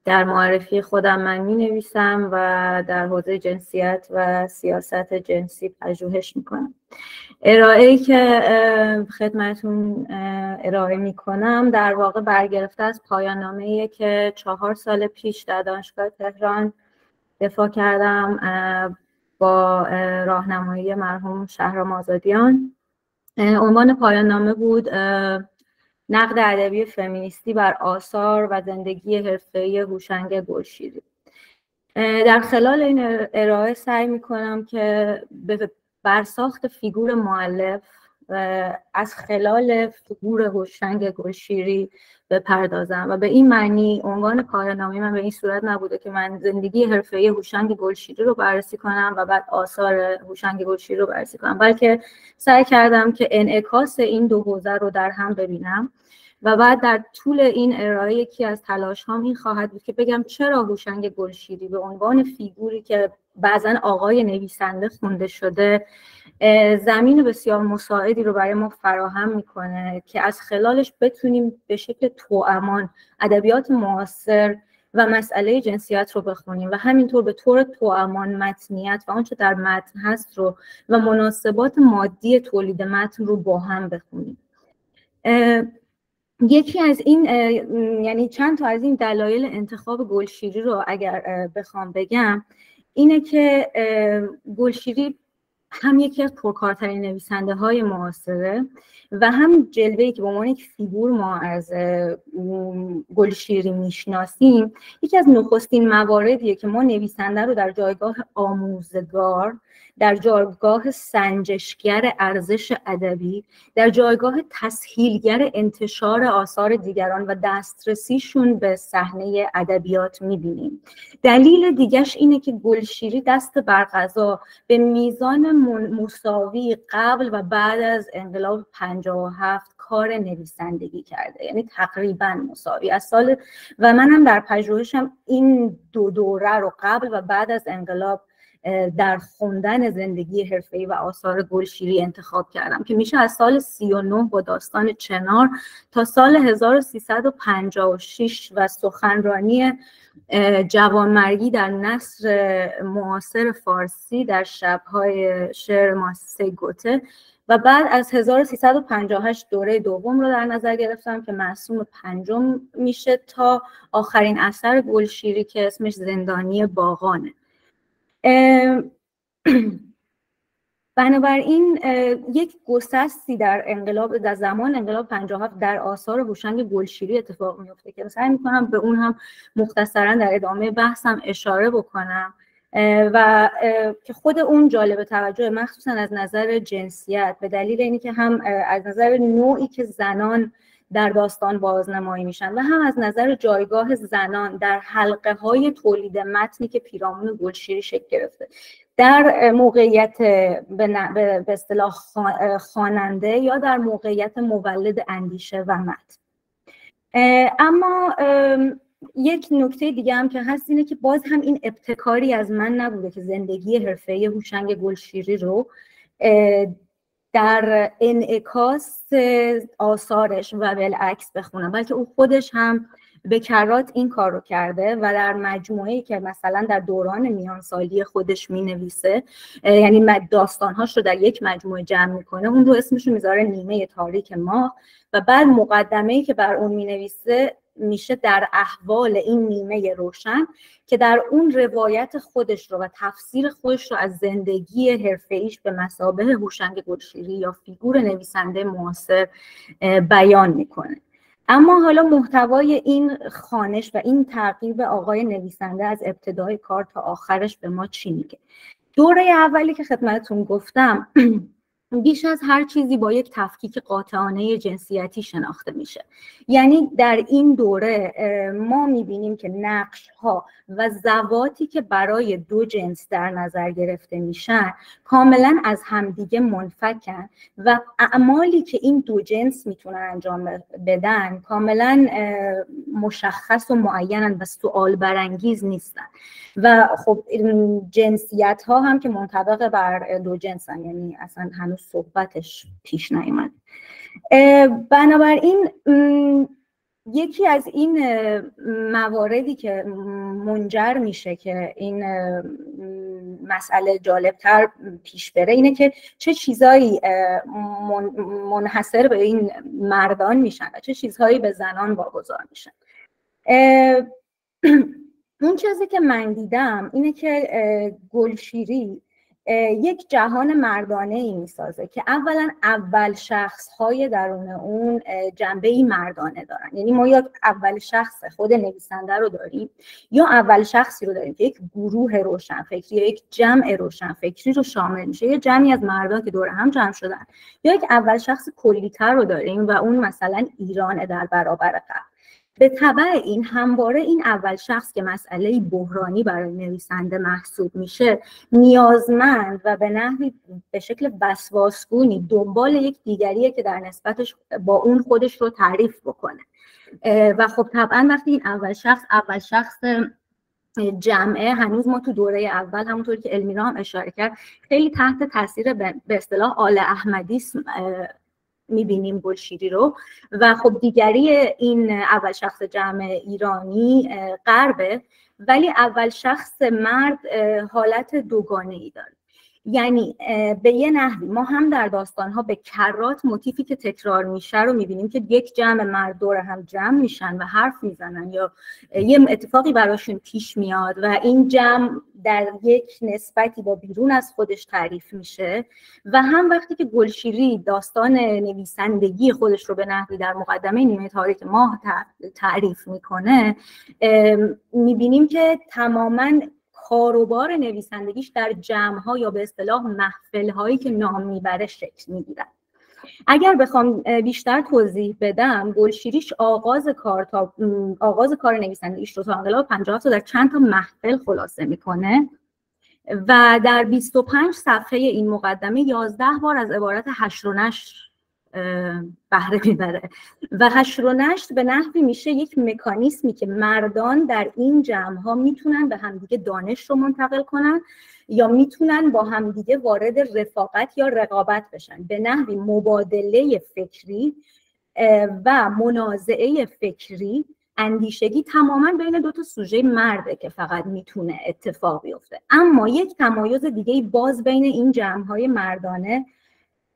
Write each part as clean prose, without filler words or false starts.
در معرفی خودم من می‌نویسم و در حوزه جنسیت و سیاست جنسی پژوهش میکنم. ارائه‌ای که خدمتون ارائه میکنم در واقع برگرفته از پایان نامه‌ای که 4 سال پیش در دانشگاه تهران دفاع کردم با راهنمایی مرحوم شهرام آزادیان. عنوان پایان نامه بود نقد ادبی فمینیستی بر آثار و زندگی حرفه‌ای هوشنگ گلشیری. در خلال این ارائه سعی میکنم که به برساخت فیگور مؤلف از خلال فیگور هوشنگ گلشیری بپردازم و به این معنی عنوان پایان نامه من به این صورت نبوده که من زندگی حرفه‌ای هوشنگ گلشیری رو بررسی کنم و بعد آثار هوشنگ گلشیری رو بررسی کنم، بلکه سعی کردم که انعکاس این دو حوزه رو در هم ببینم و بعد در طول این ارائه یکی از تلاش‌هام این خواهد بود که بگم چرا هوشنگ گلشیری به عنوان فیگوری که بعضن آقای نویسنده خونده شده زمین بسیار مساعدی رو برای ما فراهم میکنه که از خلالش بتونیم به شکل توامان ادبیات معاصر و مسئله جنسیت رو بخونیم و همینطور به طور توامان متنیت و آنچه در متن هست رو و مناسبات مادی تولید متن رو با هم بخونیم. یکی از این یعنی چند تا از این دلایل انتخاب گلشیری رو اگر بخوام بگم اینه که گلشیری هم یکی از پرکارترین نویسنده های معاصره و هم جلوه‌ای که به عنوان یک فیگور ما از گلشیری میشناسیم یکی از نخستین مواردیه که ما نویسنده رو در جایگاه آموزگار، در جایگاه سنجشگر ارزش ادبی، در جایگاه تسهیلگر انتشار آثار دیگران و دسترسیشون به صحنه ادبیات می‌بینیم. دلیل دیگه‌ش اینه که گلشیری دست بر قضا به میزان مساوی قبل و بعد از انقلاب 57 کار نویسندگی کرده، یعنی تقریبا مساوی از سال و منم در پژوهشم این دو دوره رو قبل و بعد از انقلاب در خوندن زندگی حرفه‌ای و آثار گلشیری انتخاب کردم که میشه از سال 39 با داستان چنار تا سال 1356 و سخنرانی جوانمرگی در نثر معاصر فارسی در شب‌های شعر مؤسسه گوته و بعد از 1358 دوره دوم رو در نظر گرفتم که معصوم پنجم میشه تا آخرین اثر گلشیری که اسمش زندانی باغانه. بنابراین یک گسستی در زمان انقلاب 57 در آثار هوشنگ گلشیری اتفاق میفته که سعی میکنم به اون هم مختصرا در ادامه بحثم اشاره بکنم و که خود اون جالب توجه، مخصوصا از نظر جنسیت، به دلیل اینی که هم از نظر نوعی که زنان در داستان بازنمایی میشن و هم از نظر جایگاه زنان در حلقه های تولید متنی که پیرامون گلشیری شکل گرفته در موقعیت به اصطلاح خواننده یا در موقعیت مولد اندیشه و متن. اما یک نکته دیگه هم که هست اینه که باز هم این ابتکاری از من نبوده که زندگی حرفه‌ای هوشنگ گلشیری رو در انعکاس آثارش و بالعکس بخونم، بلکه او خودش هم به کرات این کار رو کرده و در مجموعه‌ای که مثلا در دوران میانسالی خودش می‌نویسه، یعنی داستان‌هاش رو در یک مجموعه جمع می‌کنه، اون رو اسمش رو میذاره نیمه تاریک ماه و بعد مقدمه‌ای که بر اون می‌نویسه میشه در احوال این نیمه روشن که در اون روایت خودش رو و تفسیر خودش رو از زندگی حرفه‌ایش به مثابه هوشنگ گلشیری یا فیگور نویسنده معاصر بیان میکنه. اما حالا محتوای این خوانش و این تعقیب آقای نویسنده از ابتدای کار تا آخرش به ما چی میگه؟ دوره اولی که خدمتتون گفتم بیش از هر چیزی با یک تفکیک قاطعانه جنسیتی شناخته میشه. یعنی در این دوره ما میبینیم که نقش‌ها و ضواتی که برای دو جنس در نظر گرفته میشن کاملا از همدیگه منفکن و اعمالی که این دو جنس میتونن انجام بدن کاملا مشخص و معینن و سوال برانگیز نیستن و خب جنسیت ها هم که منطبق بر دو جنسن، یعنی اصلا هنوز صحبتش پیش نیامد. بنابراین یکی از این مواردی که منجر میشه که این مسئله جالبتر پیش بره اینه که چه چیزایی منحصر به این مردان میشن و چه چیزهایی به زنان واگذار میشن. اون چیزی که من دیدم اینه که گلشیری یک جهان مردانه ای میسازه که اولا اول شخص های درون اون جنبه ای مردانه دارن. یعنی ما یا اول شخص خود نویسنده رو داریم یا اول شخصی رو داریم که یک گروه روشنفکری یا یک جمع روشنفکری رو شامل میشه، یه جمعی از مردان که دور هم جمع شدن، یا یک اول شخص کلی‌تر رو داریم و اون مثلا ایران در برابر غرب. به تبع این همواره این اول شخص که مسئله بحرانی برای نویسنده محسوب میشه نیازمند و به نحوی به شکل وسواسگونی دنبال یک دیگریه که در نسبتش با اون خودش رو تعریف بکنه. و خب طبعا وقتی این اول شخص جمعه، هنوز ما تو دوره اول همونطور که المیرا هم اشاره کرد خیلی تحت تاثیر به اصطلاح آل احمدیسم میبینیم گلشیری رو، و خب دیگری این اول شخص جمع ایرانی غربه، ولی اول شخص مرد حالت دوگانه‌ای داره. یعنی به یه نحوی ما هم در داستان‌ها به کرات موتیفی که تکرار میشه رو میبینیم که یک جمع مرد دور هم جمع میشن و حرف میزنن یا یه اتفاقی براشون پیش میاد و این جمع در یک نسبتی با بیرون از خودش تعریف میشه. و هم وقتی که گلشیری داستان نویسندگی خودش رو به نحوی در مقدمه نیمه تاریک ماه تعریف میکنه، میبینیم که تماماً کاروبار نویسندگیش در جمع‌ها یا به اصطلاح محفل‌هایی که نام میبره شکل میگیرن. اگر بخوام بیشتر توضیح بدم، گلشیریش آغاز کار نویسندگیش رو تا انقلاب 50 تا در چند تا محفل خلاصه میکنه و در 25 صفحه این مقدمه 11 بار از عبارت حشر و نشر بهره میبره و حشر و نشر به نحوی میشه یک مکانیزمی که مردان در این جمع‌ها میتونن به همدیگه دانش رو منتقل کنن یا میتونن با همدیگه وارد رفاقت یا رقابت بشن، به نحوی مبادله فکری و منازعه فکری، اندیشگی تماما بین دو تا سوژه مرده که فقط میتونه اتفاق بیفته. اما یک تمایز دیگه باز بین این جمع‌های مردانه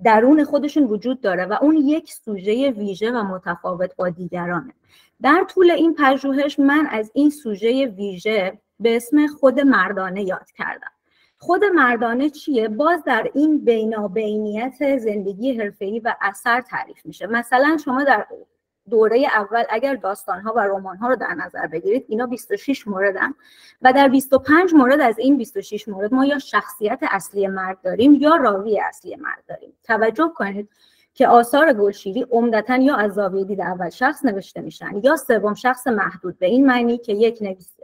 درون خودشون وجود داره و اون یک سوژه ویژه و متفاوت با دیگرانه. در طول این پژوهش من از این سوژه ویژه به اسم خود مردانه یاد کردم. خود مردانه چیه؟ باز در این بینابینیت زندگی حرفه‌ای و اثر تعریف میشه. مثلا شما در دوره اول اگر داستان‌ها و رمان‌ها رو در نظر بگیرید، اینا 26 موردن و در 25 مورد از این 26 مورد ما یا شخصیت اصلی مرد داریم یا راوی اصلی مرد داریم. توجه کنید که آثار گلشیری عمدتاً یا از زاویه دید اول شخص نوشته میشن یا سوم شخص محدود، به این معنی که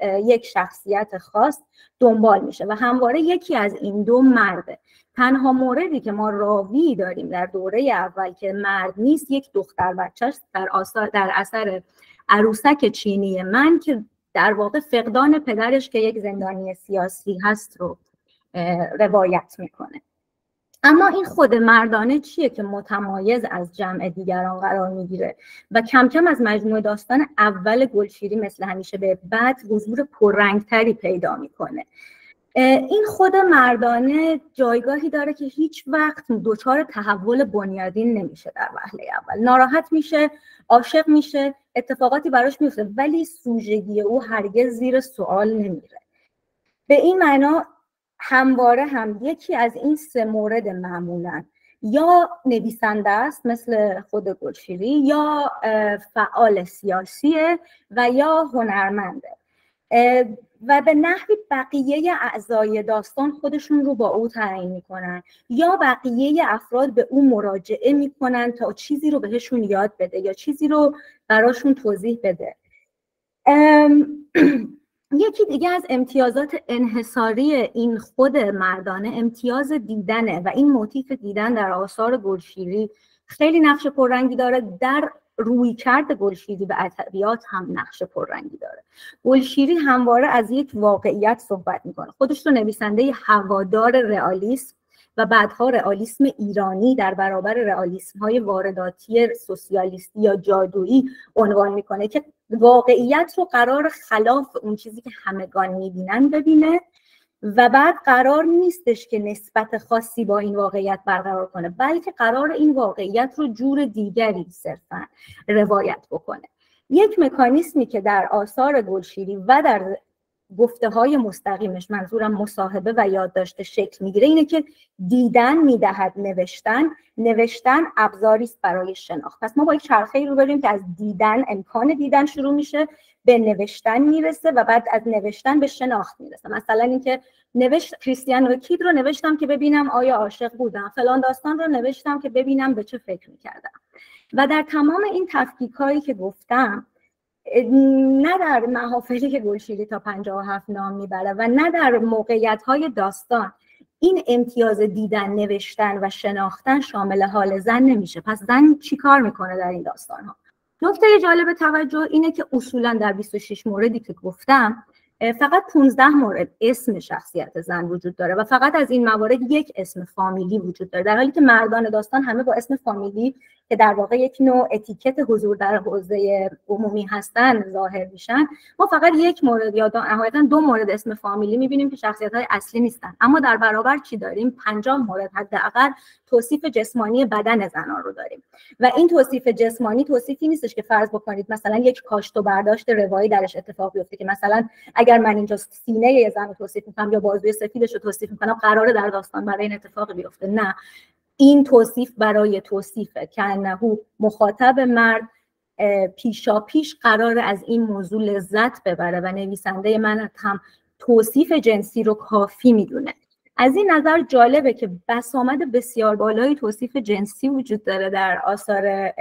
یک شخصیت خاص دنبال میشه و همواره یکی از این دو مرده. تنها موردی که ما راوی داریم در دوره اول که مرد نیست یک دختر بچه است در اثر عروسک چینی من که در واقع فقدان پدرش که یک زندانی سیاسی هست رو روایت میکنه. اما این خود مردانه چیه که متمایز از جمع دیگران قرار میگیره و کم کم از مجموعه داستان اول گلشیری مثل همیشه به بعد حضور پررنگتری پیدا میکنه. این خود مردانه جایگاهی داره که هیچ وقت دچار تحول بنیادین نمیشه. در وهله اول ناراحت میشه، عاشق میشه، اتفاقاتی براش میفته، ولی سوژگی او هرگز زیر سوال نمیره. به این معنا همواره هم یکی از این سه مورد معمولا یا نویسنده است مثل خود گلشیری، یا فعال سیاسیه و یا هنرمنده و به نحوی بقیه اعضای داستان خودشون رو با او تعیین میکنن یا بقیه افراد به او مراجعه میکنن تا چیزی رو بهشون یاد بده یا چیزی رو براشون توضیح بده. یکی دیگه از امتیازات انحصاری این خود مردانه امتیاز دیدنه و این موتیف دیدن در آثار گلشیری خیلی نقش پررنگی داره. در رویکرد گلشیری به ادبیات هم نقش پررنگی داره. گلشیری همواره از یک واقعیت صحبت میکنه. خودش رو نویسنده هوادار رئالیسم و بعدها رئالیسم ایرانی در برابر رئالیسم‌های وارداتی سوسیالیستی یا جادویی عنوان میکنه که واقعیت رو قرار خلاف اون چیزی که همگان میبینن ببینه و بعد قرار نیستش که نسبت خاصی با این واقعیت برقرار کنه، بلکه قرار این واقعیت رو جور دیگری صرفا روایت بکنه. یک مکانیزمی که در آثار گلشیری و در گفته های مستقیمش، منظورم مصاحبه و یادداشت، شکل میگیره اینه که دیدن میدهد نوشتن، نوشتن ابزاری است برای شناخت. پس ما با یک چرخه‌ای رو بریم که از دیدن، امکان دیدن شروع میشه، به نوشتن میرسه و بعد از نوشتن به شناخت میرسه. مثلا اینکه کریستیان رکید رو نوشتم که ببینم آیا عاشق بودم، فلان داستان رو نوشتم که ببینم به چه فکر میکردم. و در تمام این تفکیک‌هایی که گفتم، نه در محافلی که گلشیری تا 57 نام میبره و نه در موقعیت‌های داستان این امتیاز دیدن، نوشتن و شناختن شامل حال زن نمیشه. پس زن چی کار میکنه در این داستان‌ها؟ نکته جالب توجه اینه که اصولاً در 26 موردی که گفتم فقط 15 مورد اسم شخصیت زن وجود داره و فقط از این موارد یک اسم فامیلی وجود داره، در حالی که مردان داستان همه با اسم فامیلی که در واقع یک نوع اتیکت حضور در حوزه عمومی هستن ظاهر میشن. ما فقط یک مورد یا نهایتاً 2 مورد اسم فامیلی میبینیم که شخصیت‌های اصلی نیستن، اما در برابر چی داریم؟ 50 مورد حداقل توصیف جسمانی بدن زنان رو داریم. و این توصیف جسمانی توصیفی نیستش که فرض بکنید مثلا یک کاشت و برداشت روایی درش اتفاق بیفته که مثلا اگر من اینجا سینه یه زن رو توصیف میکنم یا بازوی سفیدش رو توصیف میکنم قراره در داستان برای این اتفاق بیفته. نه، این توصیف برای توصیفه که انه مخاطب مرد پیشا پیش قراره از این موضوع لذت ببره و نویسنده من هم توصیف جنسی رو کافی میدونه. از این نظر جالبه که بسامد بسیار بالای توصیف جنسی وجود داره در آثار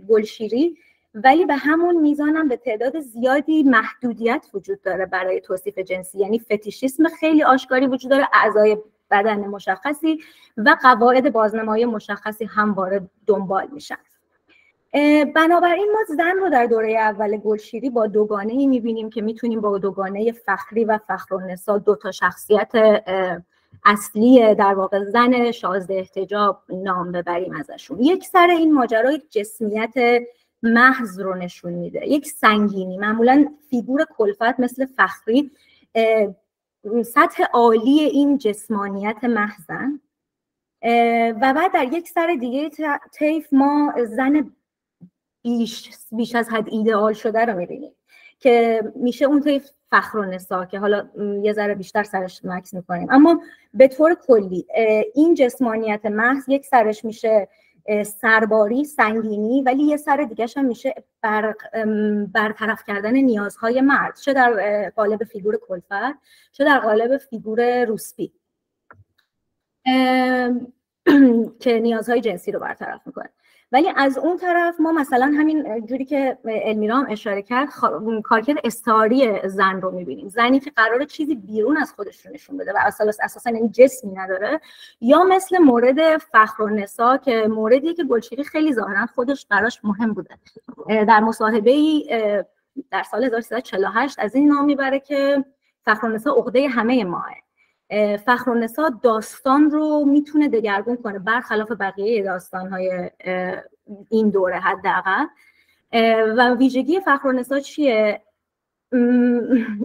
گلشیری، ولی به همون میزانم به تعداد زیادی محدودیت وجود داره برای توصیف جنسی. یعنی فتیشیسم خیلی آشکاری وجود داره، اعضای بدن مشخصی و قواعد بازنمایی مشخصی هم وارد دنبال میشن. بنابراین ما زن رو در دوره اول گلشیری با دوگانه‌ای میبینیم که میتونیم با دوگانه فخری و فخرالنساء 2 تا شخصیت اصلی در واقع زن شازده احتجاب نام ببریم ازشون. یک سر این ماجرا یک جسمیت محض رو نشون میده، یک سنگینی. معمولا فیگور کلفت مثل فخری سطح عالی این جسمانیت محضن و بعد در یک سر دیگه طیف ما زن بیش از حد ایدئال شده رو میبینیم که میشه اون طیف فخرالنساء که حالا یه ذره بیشتر سرش مکس میکنیم. اما به طور کلی این جسمانیت محض یک سرش میشه سرباری، سنگینی، ولی یه سر دیگه‌ش هم میشه برطرف کردن نیازهای مرد، چه در قالب فیگور کلفت چه در قالب فیگور روسپی که نیازهای جنسی رو برطرف میکنه. ولی از اون طرف ما مثلا همین جوری که المیرا هم اشاره کرد کارکرد استعاری زن رو میبینیم، زنی که قراره چیزی بیرون از خودش رو نشون بده و اساسا این جسمی نداره، یا مثل مورد فخرالنساء که موردیه که گلشیری خیلی ظاهرا خودش براش مهم بوده. در مصاحبه‌ای در سال 1348 از این نام میبره که فخرالنساء عقده همه ماه. فخرالنساء داستان رو میتونه دگرگون کنه برخلاف بقیه داستان‌های این دوره حداقل. و ویژگی فخرالنساء چیه؟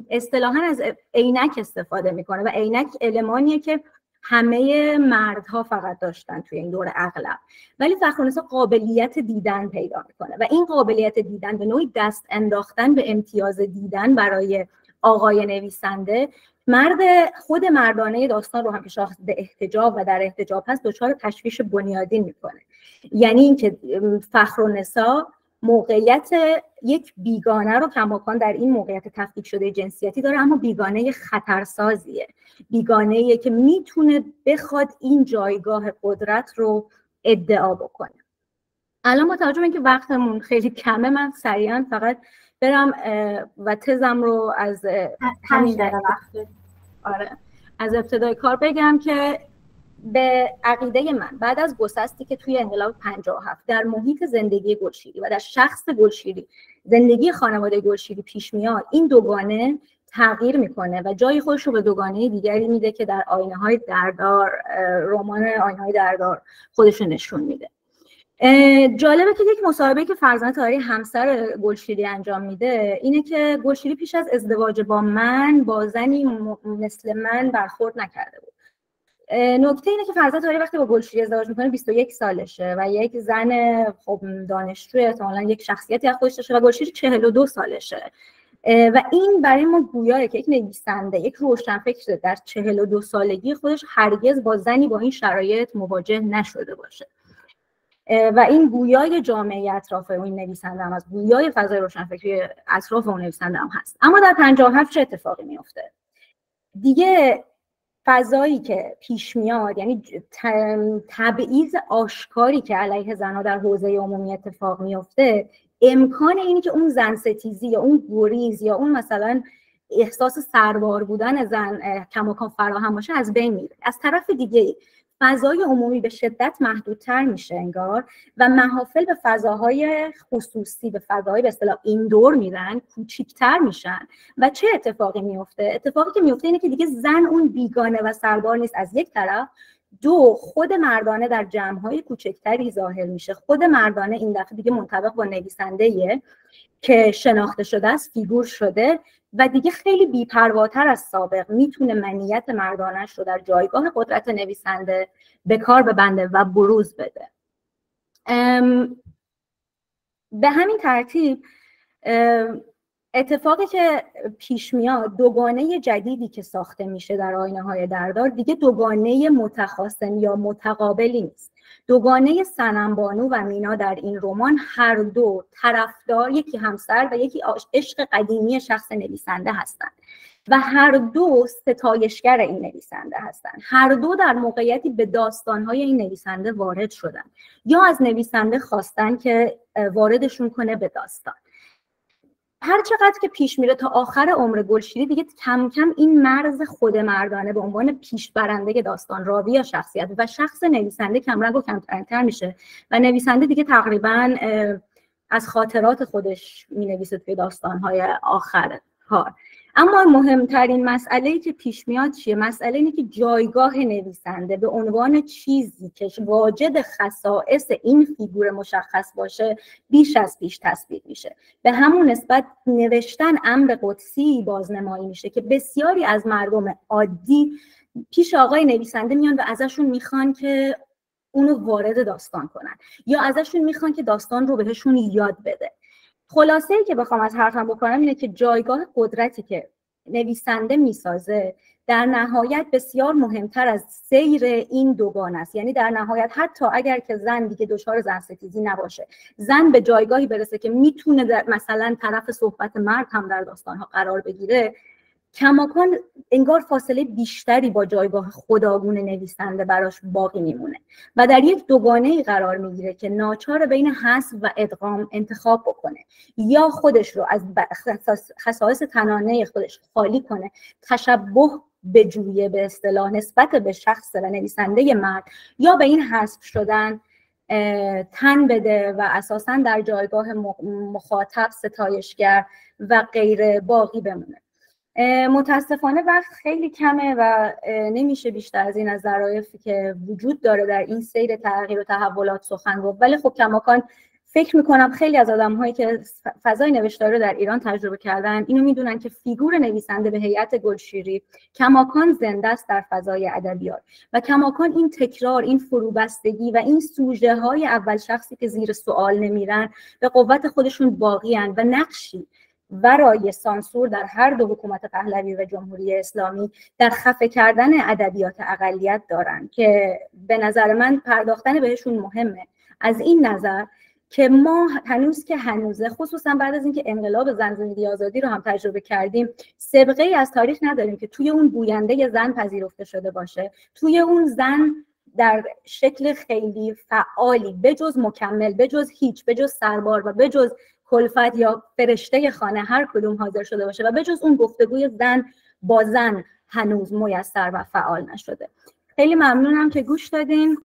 اصطلاحاً از عینک استفاده میکنه و عینک المانیه که همه مردها فقط داشتن توی این دوره اغلب، ولی فخرالنساء قابلیت دیدن پیدا میکنه و این قابلیت دیدن به نوعی دست انداختن به امتیاز دیدن برای آقای نویسنده خود مردانه داستان رو هم که شاهد احتجاب و در احتجاب هست دچار تشویش بنیادین میکنه. یعنی اینکه فخرالنساء موقعیت یک بیگانه رو کماکان در این موقعیت تفکیک شده جنسیتی داره، اما بیگانه خطرسازیه، بیگانه‌ایه که میتونه بخواد این جایگاه قدرت رو ادعا بکنه. الان با توجه به اینکه وقتمون خیلی کمه، من سریعا فقط برم و تزم رو از همین از ابتدای کار بگم که به عقیده من بعد از گسستی که توی انقلاب 57 در محیط زندگی گلشیری و در شخص گلشیری، زندگی خانواده گلشیری پیش میاد، این دوگانه تغییر میکنه و جای خودش رو به دوگانه دیگری میده که در آینه‌های دردار، رمان آینه‌های دردار خودش رو نشون میده. جالبه که یک مصاحبه که فرزانه طاهری همسر گلشیری انجام میده اینه که گلشیری پیش از ازدواج با من با زنی مثل من برخورد نکرده بود. نکته اینه که فرزانه طاهری وقتی با گلشیری ازدواج میکنه 21 سالشه و یک زن خب دانشجوی، احتمالاً یک شخصیتی از خودش داشته و گلشیری 42 سالشه و این برای ما گویاه که یک نویسنده، یک روشنفکر در 42 سالگی خودش هرگز با زنی با این شرایط مواجه نشده باشه و این گویای جامعه اطراف اون نویسنده هم از گویای فضای روشنفکری اطراف اون نویسنده هم هست. اما در 57 چه اتفاقی میفته؟ دیگه فضایی که پیش میاد، یعنی تبعیض آشکاری که علیه زنها در حوزه عمومی اتفاق میفته، امکان اینی که اون زن ستیزی یا اون گریز یا اون مثلا احساس سربار بودن زن کماکان فراهم باشه از بین میره. از طرف دیگه فضای عمومی به شدت محدودتر میشه انگار و محافل به فضاهای خصوصی، به فضاهای به اصطلاح ایندور میرن، کوچیکتر میشن و چه اتفاقی میفته؟ اتفاقی که میفته اینه که دیگه زن اون بیگانه و سربار نیست از یک طرف، دو خود مردانه در جمع‌های کوچکتری ظاهر میشه. خود مردانه این دفعه دیگه منطبق با نویسنده‌ایه که شناخته شده است، فیگور شده و دیگه خیلی بی‌پرواتر از سابق میتونه منیت مردانش رو در جایگاه قدرت نویسنده به کار ببنده و بروز بده. به همین ترتیب اتفاقی که پیش میاد، دوگانه جدیدی که ساخته میشه در آینه‌های دردار دیگه دوگانه متخاصم یا متقابلی نیست. دوگانه صنم‌بانو و مینا در این رمان هر دو طرفدار، یکی همسر و یکی عشق قدیمی شخص نویسنده هستند و هر دو ستایشگر این نویسنده هستند. هر دو در موقعیتی به داستان‌های این نویسنده وارد شدن یا از نویسنده خواستن که واردشون کنه به داستان. هر چقدر که پیش میره تا آخر عمر گلشیری دیگه کم کم این مرز خود مردانه به عنوان پیشبرنده داستان، راوی یا شخصیت و شخص نویسنده کمرنگ و کمتر میشه و نویسنده دیگه تقریباً از خاطرات خودش مینویسه توی داستان‌های آخر کار. اما مهمترین مسئله‌ای که پیش میاد چیه؟ مسئله اینه که جایگاه نویسنده به عنوان چیزی که واجد خصائص این فیگور مشخص باشه بیش از پیش تثبیت میشه. به همون نسبت نوشتن امر قدسی بازنمایی میشه که بسیاری از مردم عادی پیش آقای نویسنده میان و ازشون میخوان که اونو وارد داستان کنن یا ازشون میخوان که داستان رو بهشون یاد بده. خلاصه ای که بخوام از حرفم بکنم اینه که جایگاه قدرتی که نویسنده میسازه در نهایت بسیار مهمتر از سیر این دوگانه است. یعنی در نهایت حتی اگر که زن دیگه دچار زن ستیزی نباشه، زن به جایگاهی برسه که میتونه مثلا طرف صحبت مرد هم در داستانها قرار بگیره، کماکان انگار فاصله بیشتری با جایگاه خودآگون نویسنده براش باقی میمونه و در یک دوگانه‌ای قرار میگیره که ناچار بین حذف و ادغام انتخاب بکنه، یا خودش رو از خصایص تنانه خودش خالی کنه، تشبه به جویه به اصطلاح نسبت به شخص و نویسنده مرد، یا به این حذف شدن تن بده و اساساً در جایگاه مخاطب، ستایشگر و غیر باقی بمونه. متاسفانه وقت خیلی کمه و نمیشه بیشتر از این از ظرافی که وجود داره در این سیر تغییر و تحولات سخن گفت، ولی خب کماکان فکر میکنم خیلی از آدم‌هایی که فضای نوشتاری رو در ایران تجربه کردن اینو میدونن که فیگور نویسنده به هیئت گلشیری کماکان زنده است در فضای ادبیات و کماکان این تکرار، این فروبستگی و این سوژه های اول شخصی که زیر سوال نمیرن به قوت خودشون باقیان و نقشی ورای سانسور در هر دو حکومت پهلوی و جمهوری اسلامی در خفه کردن ادبیات اقلیت دارن که به نظر من پرداختن بهشون مهمه. از این نظر که ما هنوز که هنوزه، خصوصا بعد از اینکه انقلاب زن زندگی آزادی رو هم تجربه کردیم، سابقه ای از تاریخ نداریم که توی اون گوینده زن پذیرفته شده باشه، توی اون زن در شکل خیلی فعالی بجز مکمل، بجز هیچ، بجز سربار و بجز کلفت یا فرشته خانه هر کدوم حاضر شده باشه و بجز اون گفتگوی زن با زن هنوز میسر و فعال نشده. خیلی ممنونم که گوش دادین.